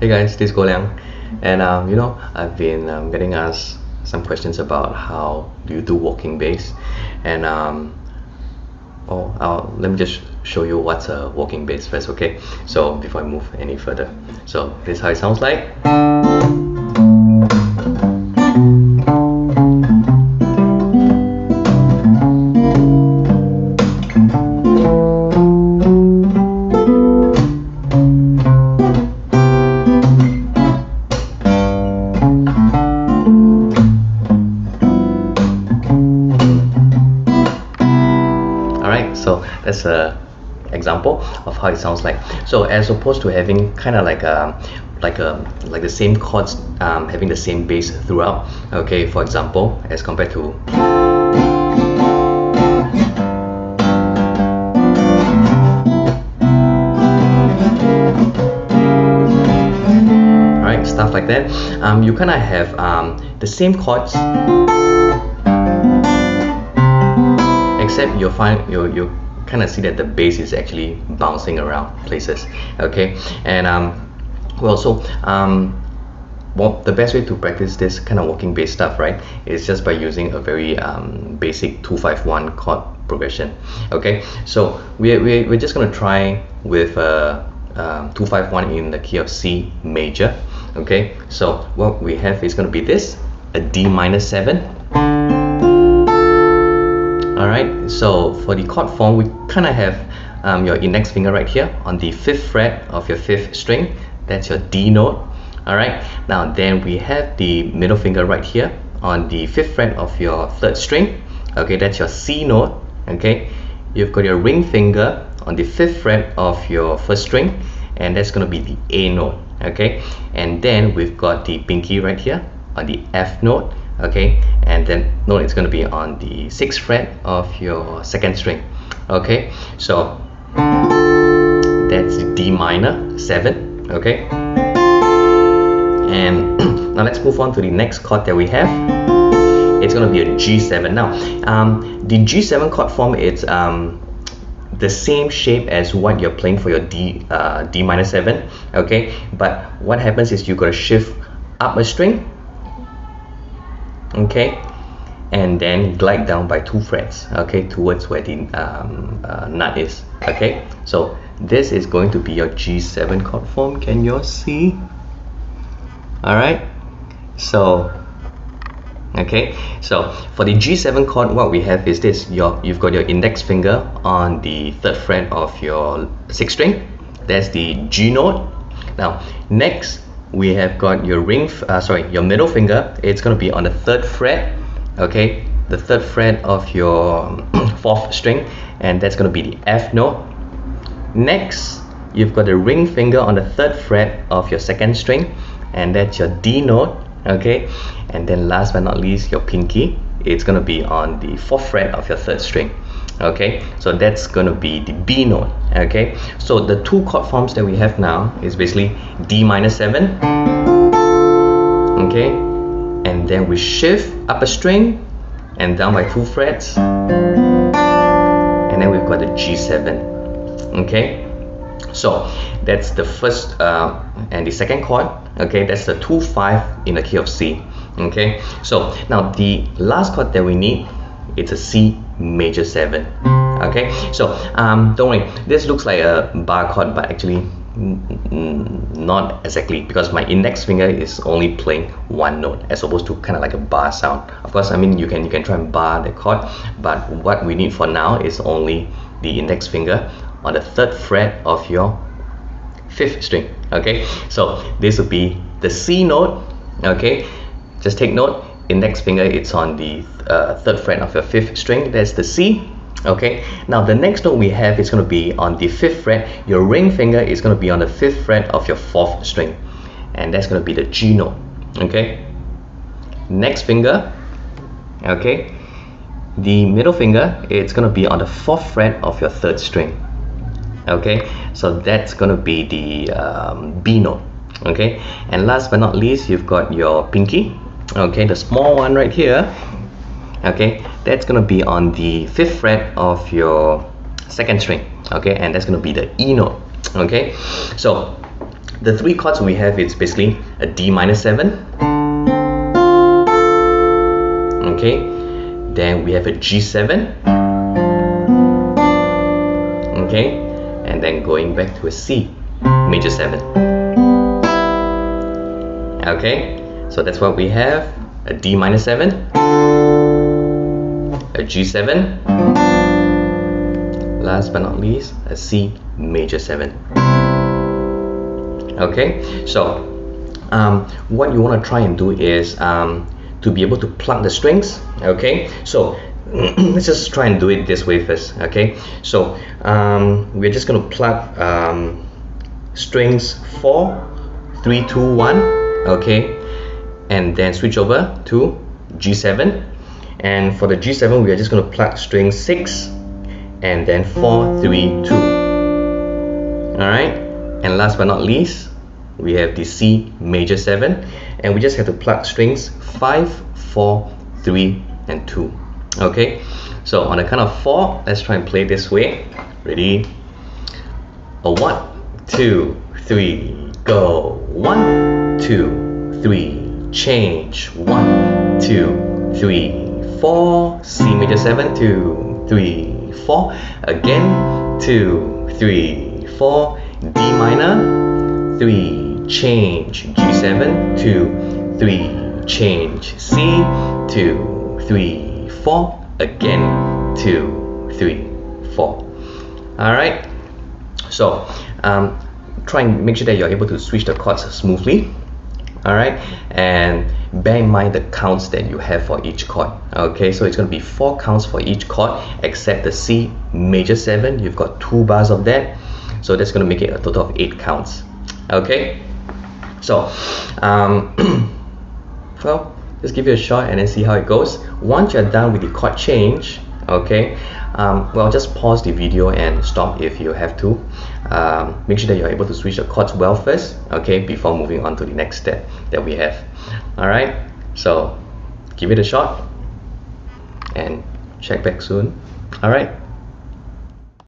Hey guys, this is Guoliang, and I've been getting asked some questions about how do you do walking bass, and let me just show you what's a walking bass first, okay? So before I move any further, so this is how it sounds like. So that's a example of how it sounds like. So as opposed to having kind of like the same chords having the same bass throughout, okay, for example, as compared to alright, stuff like that, you kind of have the same chords, except you kind of see that the bass is actually bouncing around places, okay? And the best way to practice this kind of walking bass stuff, right, is just by using a very basic 2-5-1 chord progression, okay? So we're just going to try with 2-5-1 in the key of C major, okay? So what we have is going to be this, a D minor 7. Alright, so for the chord form, we kind of have your index finger right here on the 5th fret of your 5th string. That's your D note. Alright, now then we have the middle finger right here on the 5th fret of your 3rd string. Okay, that's your C note. Okay, you've got your ring finger on the 5th fret of your 1st string, and that's going to be the A note. Okay, and then we've got the pinky right here on the F note. Okay, and then note is going to be on the 6th fret of your 2nd string. Okay, so that's D minor 7. Okay, and now let's move on to the next chord that we have. It's going to be a G7. Now the G7 chord form, it's the same shape as what you're playing for your D minor 7. Okay, but what happens is you got to shift up a string, okay, and then glide down by 2 frets, okay, towards where the nut is. Okay, so this is going to be your G7 chord form. Can you all see? Alright, so okay, so for the G7 chord, what we have is this. You've got your index finger on the 3rd fret of your 6th string. That's the G note. Now next we have got your your middle finger. It's going to be on the 3rd fret, okay, the 3rd fret of your 4th string, and that's going to be the F note. Next, you've got the ring finger on the 3rd fret of your 2nd string, and that's your D note, okay, and then last but not least, your pinky. It's going to be on the 4th fret of your 3rd string. Okay, so that's going to be the B note. Okay, so the two chord forms that we have now is basically D minor 7, okay, and then we shift up a string and down by 2 frets, and then we've got the G7. Okay, so that's the first and the second chord. Okay, that's the 2-5 in the key of C. Okay, so now the last chord that we need, it's a C major 7. Okay, so don't worry, this looks like a bar chord, but actually not exactly, because my index finger is only playing one note as opposed to kind of like a bar sound. Of course, I mean you can try and bar the chord, but what we need for now is only the index finger on the 3rd fret of your 5th string. Okay, so this would be the C note. Okay, just take note, index finger, it's on the 3rd fret of your 5th string. That's the C. Okay, now the next note we have is going to be on the 5th fret. Your ring finger is going to be on the 5th fret of your 4th string, and that's going to be the G note. Okay, next finger, okay, the middle finger, it's going to be on the 4th fret of your 3rd string. Okay, so that's going to be the B note. Okay, and last but not least, you've got your pinky, okay, the small one right here. Okay, that's going to be on the 5th fret of your 2nd string. Okay, and that's going to be the E note. Okay, so The three chords we have, it's basically a D minor 7, okay, then we have a G7, okay, and then going back to a C major 7. Okay, so that's what we have: a D minor 7, a G7, last but not least a C major 7. Okay, so what you want to try and do is to be able to plug the strings. Okay, so let's just try and do it this way first. Okay, so we're just going to plug strings 4, 3, 2, 1, okay, and then switch over to G7, and for the G7 we are just going to plug string 6 and then 4, 3, 2. Alright, and last but not least we have the C major 7, and we just have to plug strings 5, 4, 3 and 2. Okay, so on the count of 4, let's try and play this way. Ready? A 1, 2, 3, go. 1, 2, 3, change. 1, 2, 3, 4. C major 7, 2, 3, 4. Again, 2, 3, 4. D minor, 3, change. G7, 2, 3, change. C, 2, 3, 4. Again, 2, 3, 4. Alright, so try and make sure that you're able to switch the chords smoothly. Alright, and bear in mind the counts that you have for each chord. Okay, so it's going to be 4 counts for each chord except the C major 7. You've got 2 bars of that, so that's going to make it a total of 8 counts. Okay, so well, just give it a shot and then see how it goes. Once you're done with the chord change, okay, well, just pause the video and stop if you have to. Make sure that you're able to switch the chords well first, okay, before moving on to the next step that we have. Alright, so give it a shot and check back soon. Alright.